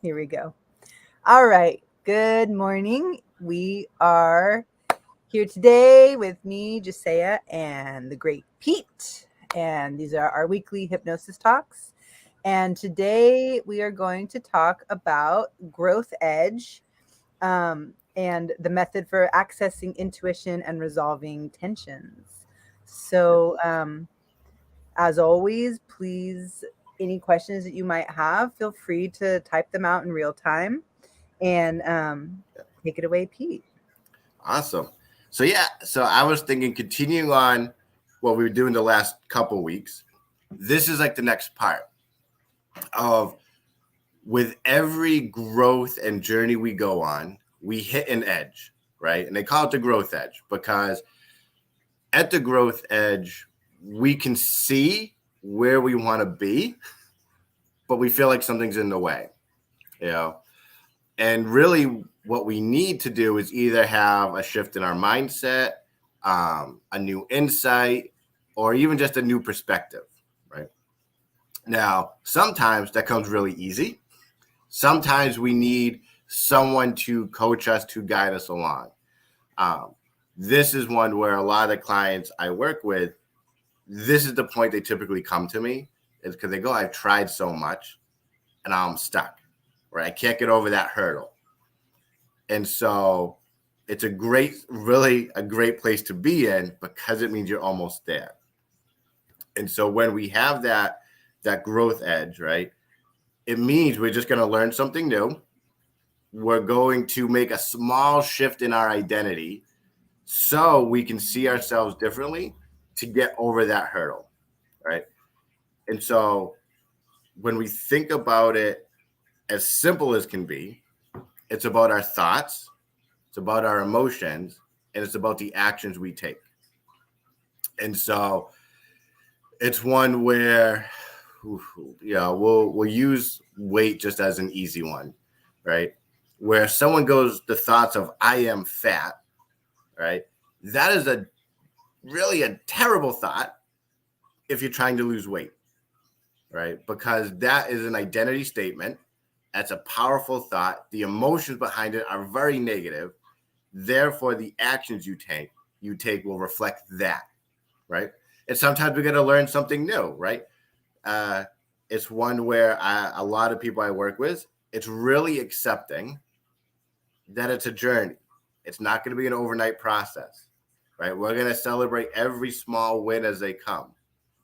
Here we go. All right. Good morning. We are here today with me, Jessaiah, and the great Pete. And these are our weekly hypnosis talks. And today we are going to talk about growth edge and the method for accessing intuition and resolving tensions. So, as always, please, any questions that you might have, feel free to type them out in real time and take it away, Pete. Awesome. So I was thinking, continuing on what we were doing the last couple weeks, this is like the next part of with every growth and journey we go on, we hit an edge, right? And they call it the growth edge because at the growth edge, we can see where we want to be, but we feel like something's in the way, you know? And really what we need to do is either have a shift in our mindset, a new insight, or even just a new perspective, right? Now, sometimes that comes really easy. Sometimes we need someone to coach us, to guide us along. This is one where a lot of the clients I work with, this is the point they typically come to me, is because they go, I've tried so much and I'm stuck, right? I can't get over that hurdle. And so it's really a great place to be in because it means you're almost there. And so when we have that growth edge, right, it means we're just going to learn something new. We're going to make a small shift in our identity so we can see ourselves differently to get over that hurdle, right? And so when we think about it as simple as can be, it's about our thoughts, it's about our emotions, and it's about the actions we take. And so it's one where, we'll use weight just as an easy one, right? Where someone goes, the thoughts of I am fat, right? That is really a terrible thought if you're trying to lose weight, right? Because that is an identity statement. That's a powerful thought. The emotions behind it are very negative. Therefore, the actions you take will reflect that, right? And sometimes we got to learn something new, right? It's one where a lot of people I work with, it's really accepting that it's a journey. It's not going to be an overnight process, right? We're going to celebrate every small win as they come,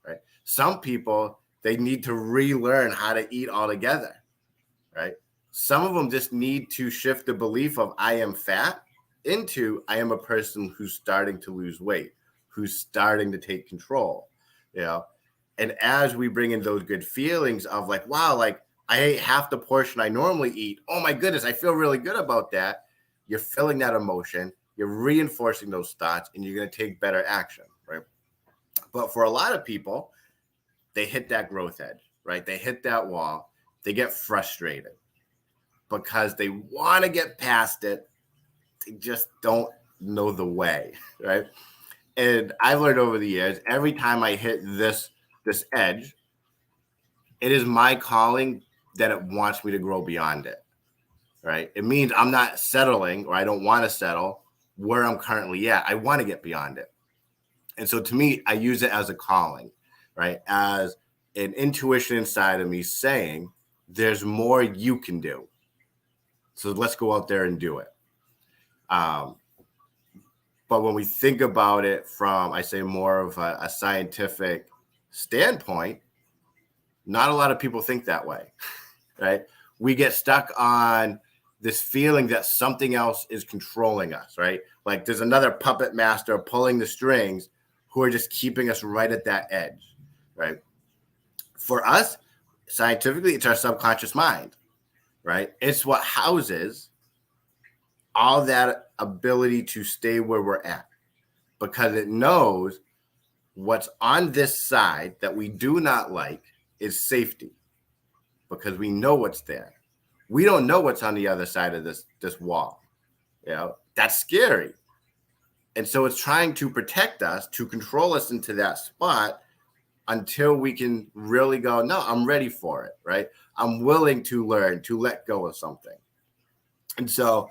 right? Some people, they need to relearn how to eat altogether, right? Some of them just need to shift the belief of I am fat into I am a person who's starting to lose weight, who's starting to take control, And as we bring in those good feelings of like, wow, like I ate half the portion I normally eat. Oh my goodness, I feel really good about that. You're feeling that emotion, you're reinforcing those thoughts, and you're going to take better action, right? But for a lot of people, they hit that growth edge, right? They hit that wall. They get frustrated because they want to get past it. They just don't know the way, right? And I've learned over the years, every time I hit this edge, it is my calling that it wants me to grow beyond it, right? It means I'm not settling, or I don't want to settle where I'm currently at. I want to get beyond it. And so to me, I use it as a calling, right? As an intuition inside of me saying, there's more you can do. So let's go out there and do it. But when we think about it from, I say, more of a scientific standpoint, not a lot of people think that way, right? We get stuck on this feeling that something else is controlling us, right? Like there's another puppet master pulling the strings who are just keeping us right at that edge, right? For us, scientifically, it's our subconscious mind, right? It's what houses all that ability to stay where we're at because it knows what's on this side that we do not like is safety because we know what's there. We don't know what's on the other side of this wall. That's scary. And so it's trying to protect us, to control us into that spot until we can really go, no, I'm ready for it, right? I'm willing to learn, to let go of something. And so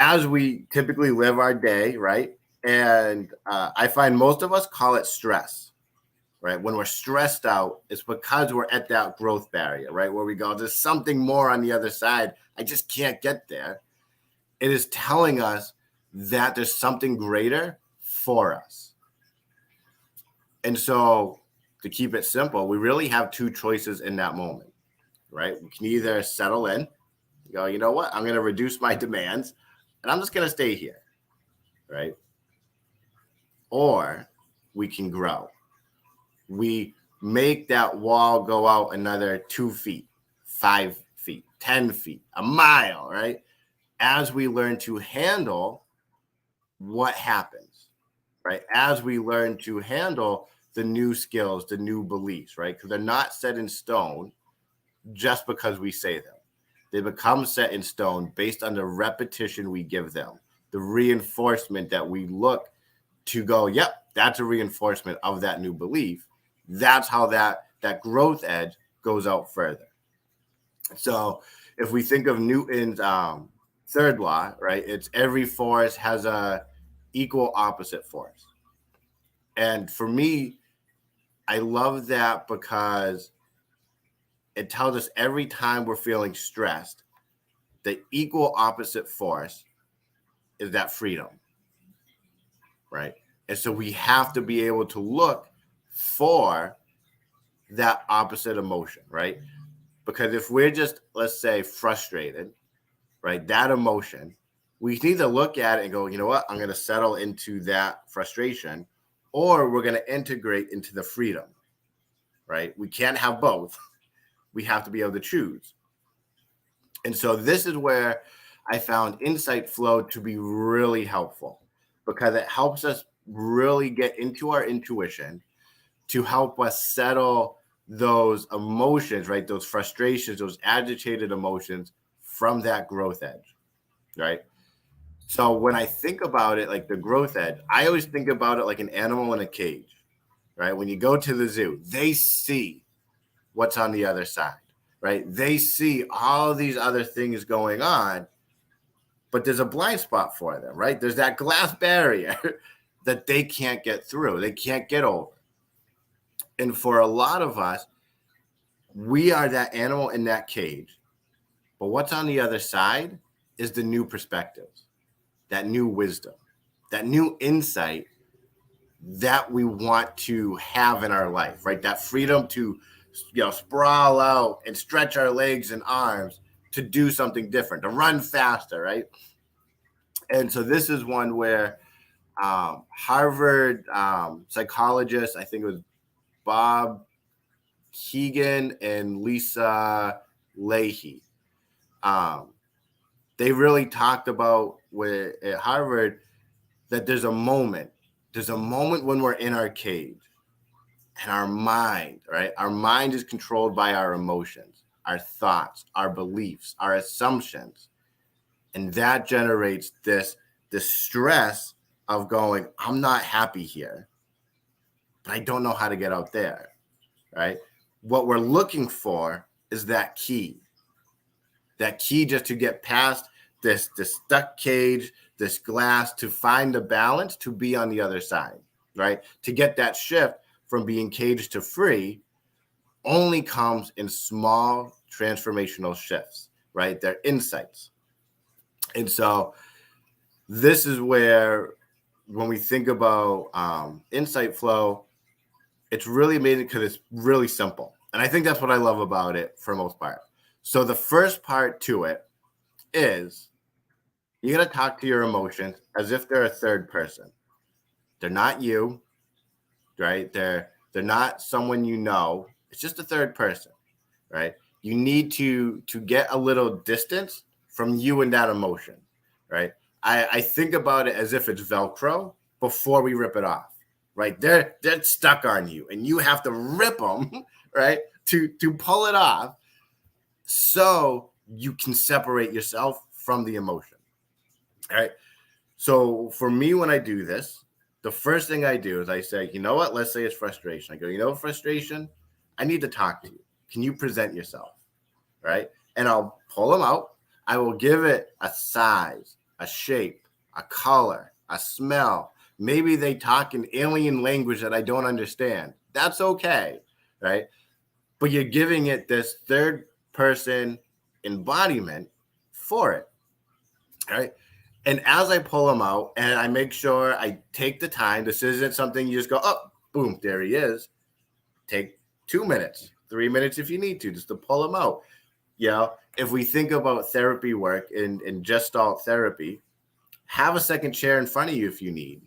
as we typically live our day, right? And I find most of us call it stress, right? When we're stressed out, it's because we're at that growth barrier, right? Where we go, there's something more on the other side. I just can't get there. It is telling us that there's something greater for us. And so to keep it simple, we really have two choices in that moment, right? We can either settle in, go, you know what? I'm going to reduce my demands and I'm just going to stay here, right? Or we can grow. We make that wall go out another 2 feet, 5 feet, 10 feet, a mile, right? As we learn to handle what happens, right? As we learn to handle the new skills, the new beliefs, right? Because they're not set in stone just because we say them. They become set in stone based on the repetition we give them, the reinforcement that we look to go, yep, that's a reinforcement of that new belief. That's how that growth edge goes out further. So if we think of Newton's third law, right, it's every force has a equal opposite force. And for me, I love that because it tells us every time we're feeling stressed, the equal opposite force is that freedom, right? And so we have to be able to look for that opposite emotion, right? Because if we're just, let's say, frustrated, right, that emotion, we need to look at it and go, you know what, I'm going to settle into that frustration, or we're going to integrate into the freedom, right? We can't have both. We have to be able to choose. And so this is where I found InsightFlow to be really helpful, because it helps us really get into our intuition to help us settle those emotions, right? Those frustrations, those agitated emotions from that growth edge, right? So when I think about it, like the growth edge, I always think about it like an animal in a cage, right? When you go to the zoo, they see what's on the other side, right? They see all these other things going on, but there's a blind spot for them, right? There's that glass barrier that they can't get through. They can't get over. And for a lot of us, we are that animal in that cage. But what's on the other side is the new perspectives, that new wisdom, that new insight that we want to have in our life, right? That freedom to, sprawl out and stretch our legs and arms to do something different, to run faster, right? And so this is one where Harvard psychologist, I think it was Bob Keegan and Lisa Leahy, they really talked about at Harvard that there's a moment when we're in our cage and our mind, right? Our mind is controlled by our emotions, our thoughts, our beliefs, our assumptions. And that generates this stress of going, I'm not happy here, but I don't know how to get out there, right? What we're looking for is that key just to get past this stuck cage, this glass, to find the balance, to be on the other side, right? To get that shift from being caged to free only comes in small transformational shifts, right? They're insights. And so this is where, when we think about InsightFlow, it's really amazing because it's really simple. And I think that's what I love about it for the most part. So the first part to it is you got to talk to your emotions as if they're a third person. They're not you, right? They're not someone you know. It's just a third person, right? You need to get a little distance from you and that emotion, right? I think about it as if it's Velcro before we rip it off, right? They're stuck on you, and you have to rip them, right, to pull it off, so you can separate yourself from the emotion. All right. So for me, when I do this, the first thing I do is I say, you know what? Let's say it's frustration. I go, you know, frustration, I need to talk to you. Can you present yourself? Right. And I'll pull them out. I will give it a size, a shape, a color, a smell. Maybe they talk in alien language that I don't understand. That's okay. Right. But you're giving it this third person embodiment for it. Right. And as I pull them out and I make sure I take the time, this isn't something you just go, oh, boom, there he is. Take 2 minutes, 3 minutes if you need to, just to pull them out. You know, if we think about therapy work in Gestalt therapy, have a second chair in front of you if you need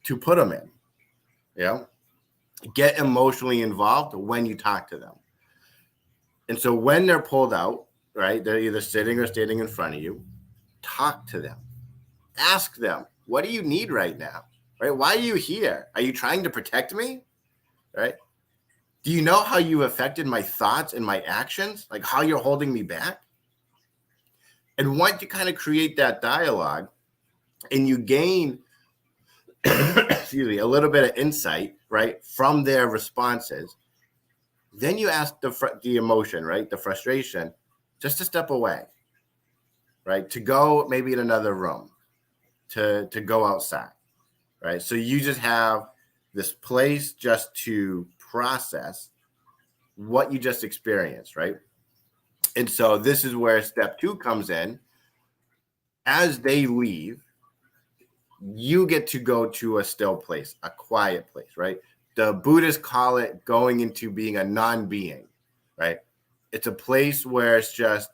to put them in. You know, get emotionally involved when you talk to them. And so when they're pulled out, right, they're either sitting or standing in front of you, talk to them. Ask them, what do you need right now? Right? Why are you here? Are you trying to protect me? Right? Do you know how you affected my thoughts and my actions? Like how you're holding me back? And once you kind of create that dialogue and you gain, excuse me, a little bit of insight, right, from their responses, then you ask the emotion, right, the frustration, just to step away, right, to go maybe in another room, to go outside, right? So you just have this place just to process what you just experienced, right? And so this is where step 2 comes in. As they leave, you get to go to a still place, a quiet place, right? The Buddhists call it going into being a non-being, right? It's a place where it's just,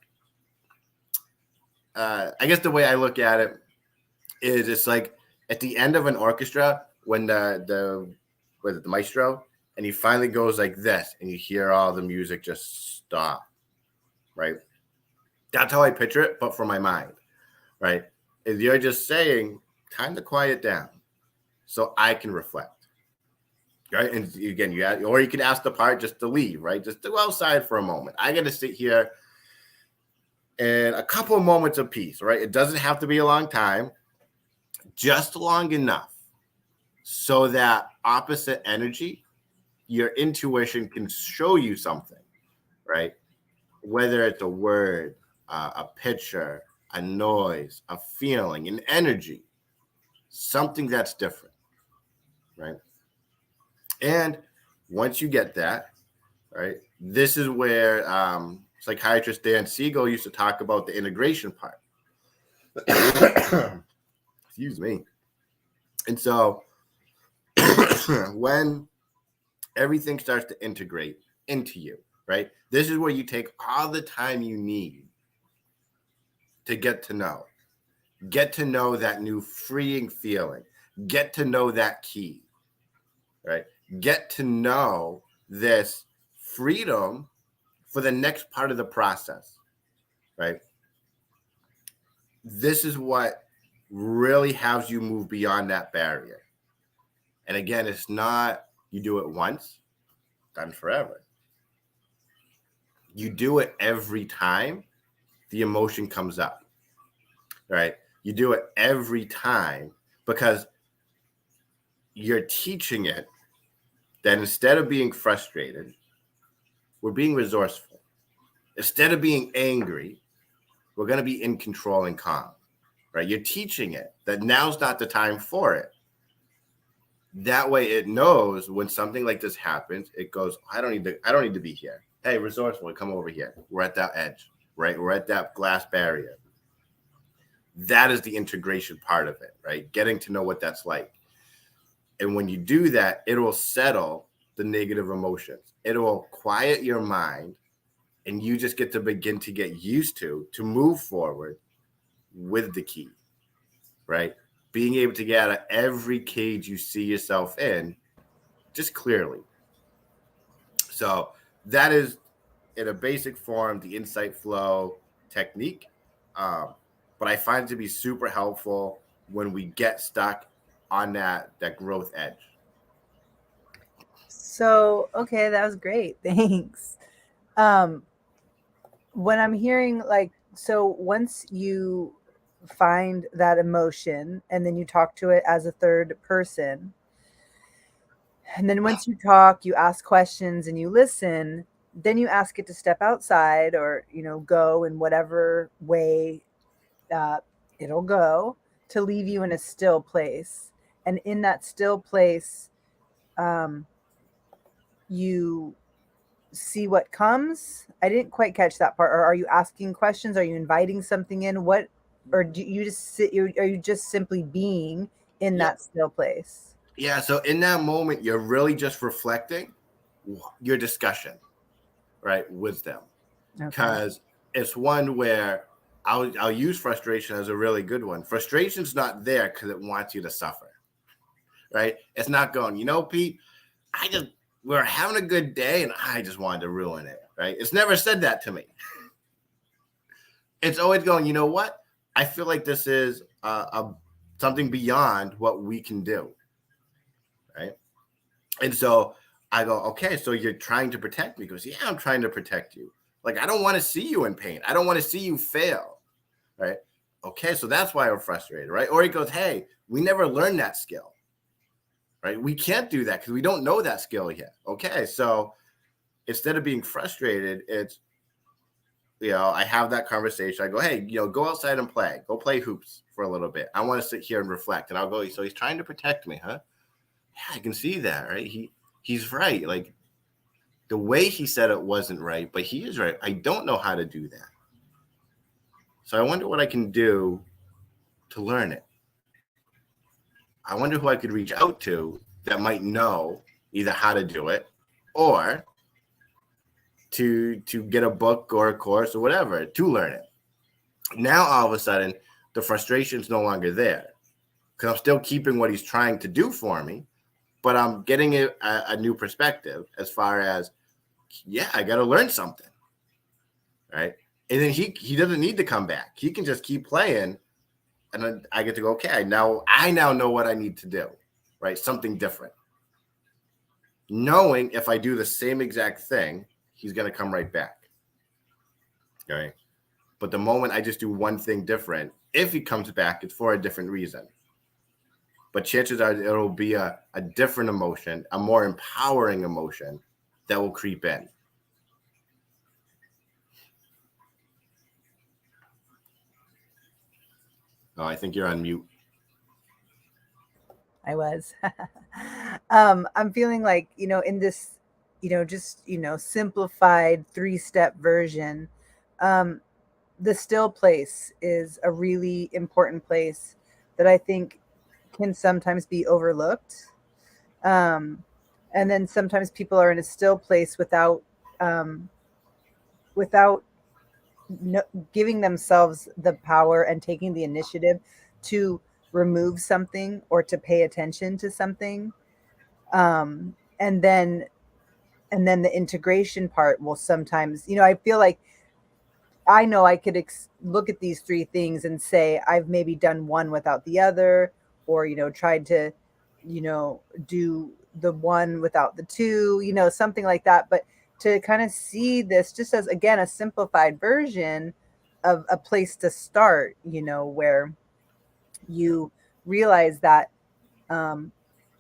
I guess the way I look at it is it's like at the end of an orchestra when the maestro, and he finally goes like this, and you hear all the music just stop, right? That's how I picture it, but for my mind, right? Is you're just saying, time to quiet down so I can reflect, right? And again, or you can ask the part just to leave, right? Just to go outside for a moment. I got to sit here and a couple of moments of peace, right? It doesn't have to be a long time, just long enough so that opposite energy, your intuition can show you something, right? Whether it's a word, a picture, a noise, a feeling, an energy, something that's different, right? And once you get that, right, this is where psychiatrist Dan Siegel used to talk about the integration part. Excuse me. And so when everything starts to integrate into you, right, this is where you take all the time you need to get to know that new freeing feeling, get to know that key, right? Get to know this freedom for the next part of the process, right? This is what really has you move beyond that barrier. And again, it's not you do it once, done forever. You do it every time the emotion comes up, right? You do it every time because you're teaching it that instead of being frustrated, we're being resourceful. Instead of being angry, we're going to be in control and calm, right? You're teaching it that now's not the time for it. That way it knows when something like this happens, it goes, I don't need to be here. Hey, resourceful, come over here. We're at that edge, right? We're at that glass barrier. That is the integration part of it, right? Getting to know what that's like. And when you do that, it will settle the negative emotions. It will quiet your mind, and you just get to begin to get used to move forward with the key, right? Being able to get out of every cage you see yourself in just clearly. So that is, in a basic form, the InsightFlow technique. But I find it to be super helpful when we get stuck on that growth edge. So, okay, that was great. Thanks. Um, when I'm hearing like, so once you find that emotion and then you talk to it as a third person, And then once you talk, you ask questions and you listen, then you ask it to step outside or, go in whatever way it'll go to leave you in a still place. And in that still place, um, you see what comes. I didn't quite catch that part. Or are you asking questions? Are you inviting something in? What, or do you just sit? Are you just simply being in Yeah. that still place? Yeah. So in that moment, you're really just reflecting your discussion, right, with them. Okay. Because it's one where I'll use frustration as a really good one. Frustration's not there because it wants you to suffer, right? It's not going, Pete, we're having a good day and I just wanted to ruin it, right? It's never said that to me. It's always going, you know what? I feel like this is something beyond what we can do, right? And so I go, okay, so you're trying to protect me. He goes, yeah, I'm trying to protect you. Like, I don't want to see you in pain. I don't want to see you fail, right? Okay, so that's why we're frustrated, right? Or he goes, hey, we never learned that skill, right? We can't do that because we don't know that skill yet. Okay, so instead of being frustrated, it's, I have that conversation. I go, hey, go outside and play. Go play hoops for a little bit. I want to sit here and reflect. And I'll go, so he's trying to protect me, huh? Yeah, I can see that, right? He's right. Like, the way he said it wasn't right, but he is right. I don't know how to do that. So I wonder what I can do to learn it. I wonder who I could reach out to that might know either how to do it or to get a book or a course or whatever to learn it. Now all of a sudden the frustration is no longer there because I'm still keeping what he's trying to do for me, but I'm getting a new perspective as far as, yeah, I got to learn something, right? And then he doesn't need to come back. He can just keep playing, and then I get to go, okay, I now know what I need to do, right? Something different. Knowing if I do the same exact thing, he's going to come right back. Okay. But the moment I just do one thing different, if he comes back, it's for a different reason. But chances are it'll be a different emotion, a more empowering emotion that will creep in. Oh, I think you're on mute. I was. I'm feeling like, in this, just, simplified 3-step version, um, the still place is a really important place that I think can sometimes be overlooked. Um, and then sometimes people are in a still place um, without no, giving themselves the power and taking the initiative to remove something or to pay attention to something. And then the integration part will sometimes, I feel like I know I could look at these 3 things and say I've maybe done one without the other, or tried to, do the one without the two, something like that. But to kind of see this just as, again, a simplified version of a place to start, where you realize that um,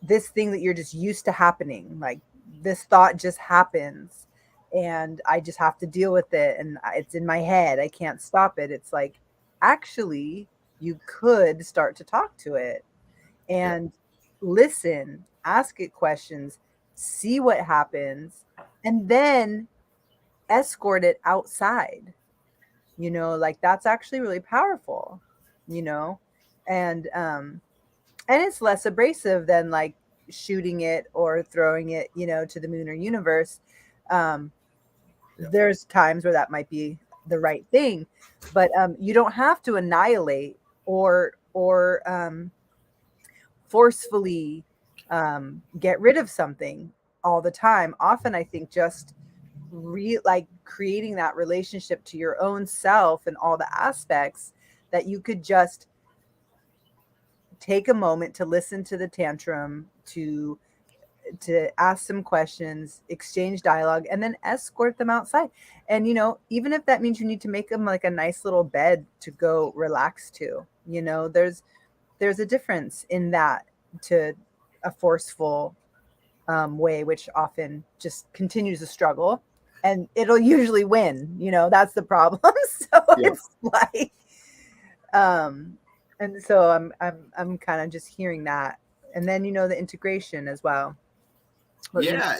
this thing that you're just used to happening, like this thought just happens and I just have to deal with it and it's in my head. I can't stop it. It's like, actually, you could start to talk to it Yeah. and listen, ask it questions, see what happens, and then escort it outside. Like that's actually really powerful, you know, and and it's less abrasive than like shooting it or throwing it, to the moon or universe. Um, Yeah. there's times where that might be the right thing, but you don't have to annihilate or forcefully get rid of something all the time. Often, I think just like creating that relationship to your own self and all the aspects that you could just take a moment to listen to the tantrum, to ask some questions, exchange dialogue, and then escort them outside. And even if that means you need to make them like a nice little bed to go relax to, there's a difference in that to a forceful way, which often just continues the struggle, and it'll usually win. That's the problem. So Yeah. it's like, and so I'm kind of just hearing that, and then the integration as well. Yeah,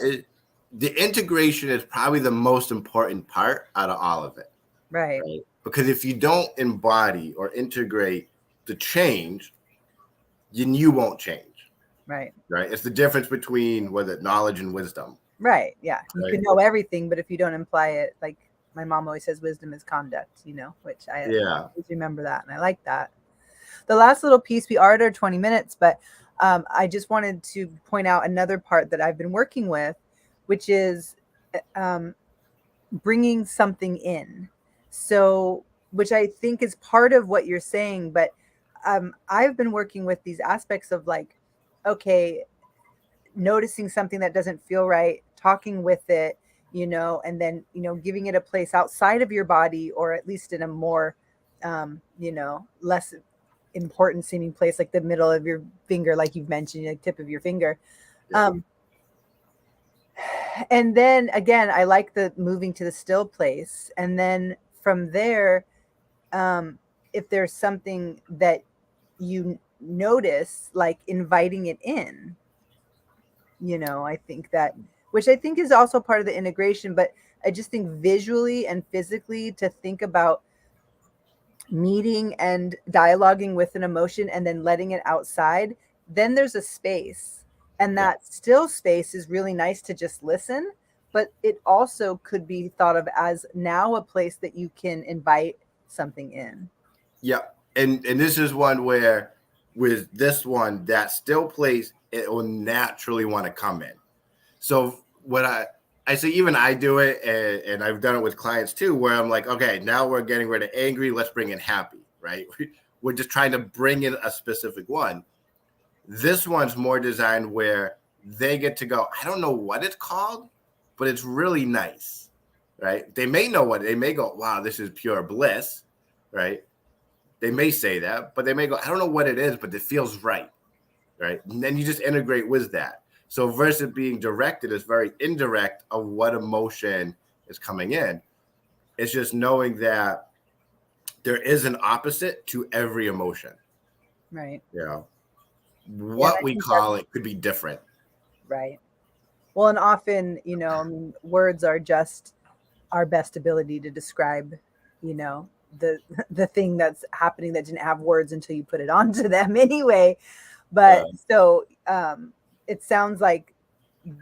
the integration is probably the most important part out of all of it. Right. Right? Because if you don't embody or integrate the change, then you won't change. Right. Right? It's the difference between whether knowledge and wisdom. Right. Yeah. You Right? can know everything, but if you don't imply it, like my mom always says, wisdom is conduct, which I Yeah. always remember that. And I like that. The last little piece, we are at our 20 minutes, but I just wanted to point out another part that I've been working with, which is bringing something in. So, which I think is part of what you're saying, but I've been working with these aspects of like, okay, noticing something that doesn't feel right, talking with it, and then, giving it a place outside of your body, or at least in a more, less important seeming place, like the middle of your finger, like you've mentioned, like tip of your finger. Yeah. And then again, I like the moving to the still place. And then from there, if there's something that you notice, like inviting it in, I think that, which I think is also part of the integration, but I just think visually and physically to think about meeting and dialoguing with an emotion and then letting it outside, then there's a space. And Yeah. that still space is really nice to just listen, but it also could be thought of as now a place that you can invite something in. Yeah. And this is one where with this one, that still place, it will naturally want to come in. So what I say, even I do it, and I've done it with clients too, where I'm like, okay, now we're getting rid of angry, let's bring in happy, right? We're just trying to bring in a specific one. This one's more designed where they get to go, I don't know what it's called, but it's really nice, right? They may know what, they may go, wow, this is pure bliss, right? They may say that, but they may go, I don't know what it is, but it feels right, right? And then you just integrate with that. So versus being directed, it's very indirect of what emotion is coming in. It's just knowing that there is an opposite to every emotion. Right. You know, Yeah, and what I we think that's call it could be different. right. Well, and often, I mean, words are just our best ability to describe, you know, the the thing that's happening that didn't have words until you put it onto them anyway. But so it sounds like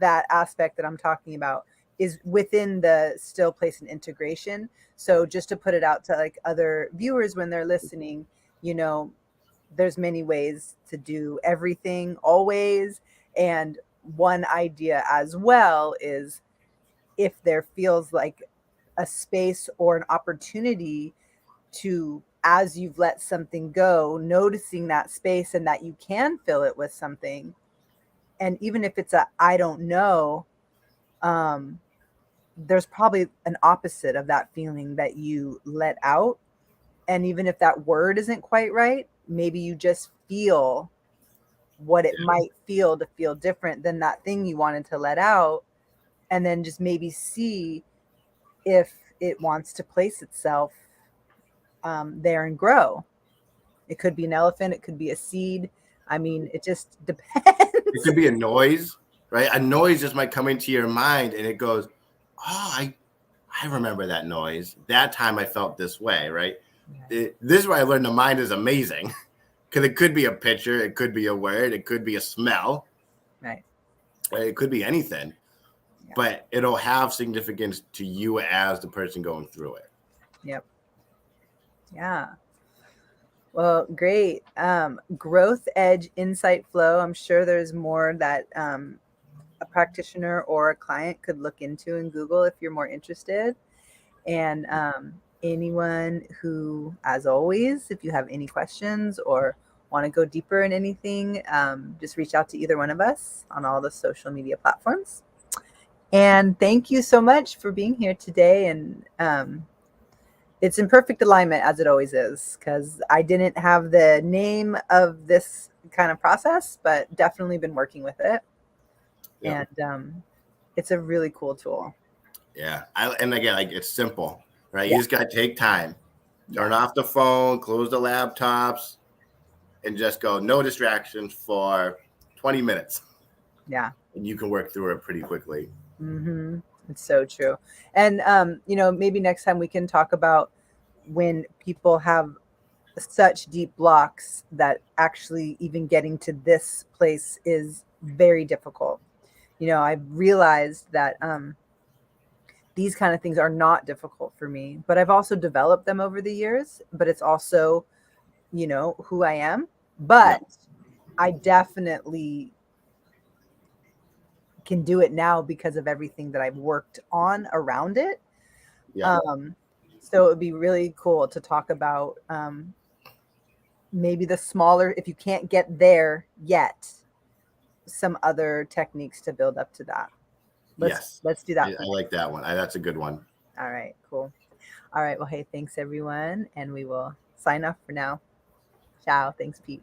that aspect that I'm talking about is within the still place and integration. So just to put it out to like other viewers when they're listening, you know, there's many ways to do everything always. And one idea as well is if there feels like a space or an opportunity to, as you've let something go, noticing that space and that you can fill it with something. And even if it's a I don't know, um, there's probably an opposite of that feeling that you let out. And even if that word isn't quite right, maybe you just feel what it might feel to feel different than that thing you wanted to let out. And then just maybe see if it wants to place itself there and grow. It could be an elephant, it could be a seed. I mean, it just It depends. could be a noise, right? A noise just might come into your mind and it goes, oh, I remember that noise. That time I felt this way, right? This is where I learned the mind is amazing because it could be a picture, it could be a word, it could be a smell, Right. right? It could be anything, Yeah. but it'll have significance to you as the person going through it. Yep. Yeah. Well, great. Growth Edge Insight Flow. I'm sure there's more that a practitioner or a client could look into and Google if you're more interested. And anyone who, as always, if you have any questions or want to go deeper in anything, just reach out to either one of us on all the social media platforms. And thank you so much for being here today. And it's in perfect alignment as it always is, because I didn't have the name of this kind of process, but definitely been working with it. Yeah. And it's a really cool tool. Yeah. And again, like it's simple, right? Yeah. You just got to take time, turn off the phone, close the laptops, and just go no distractions for 20 minutes. Yeah. And you can work through it pretty quickly. Mm-hmm. It's so true. And, maybe next time we can talk about when people have such deep blocks that actually even getting to this place is very difficult. I've realized that these kind of things are not difficult for me, but I've also developed them over the years. But it's also, who I am. Yeah. But I definitely can do it now because of everything that I've worked on around it. Yeah. So it would be really cool to talk about maybe the smaller, if you can't get there yet, some other techniques to build up to that. Yes. Let's do I that for next. like that one. That's a good one. All right, cool. All right, well, hey, thanks everyone, and we will sign off for now. Ciao. Thanks, Pete.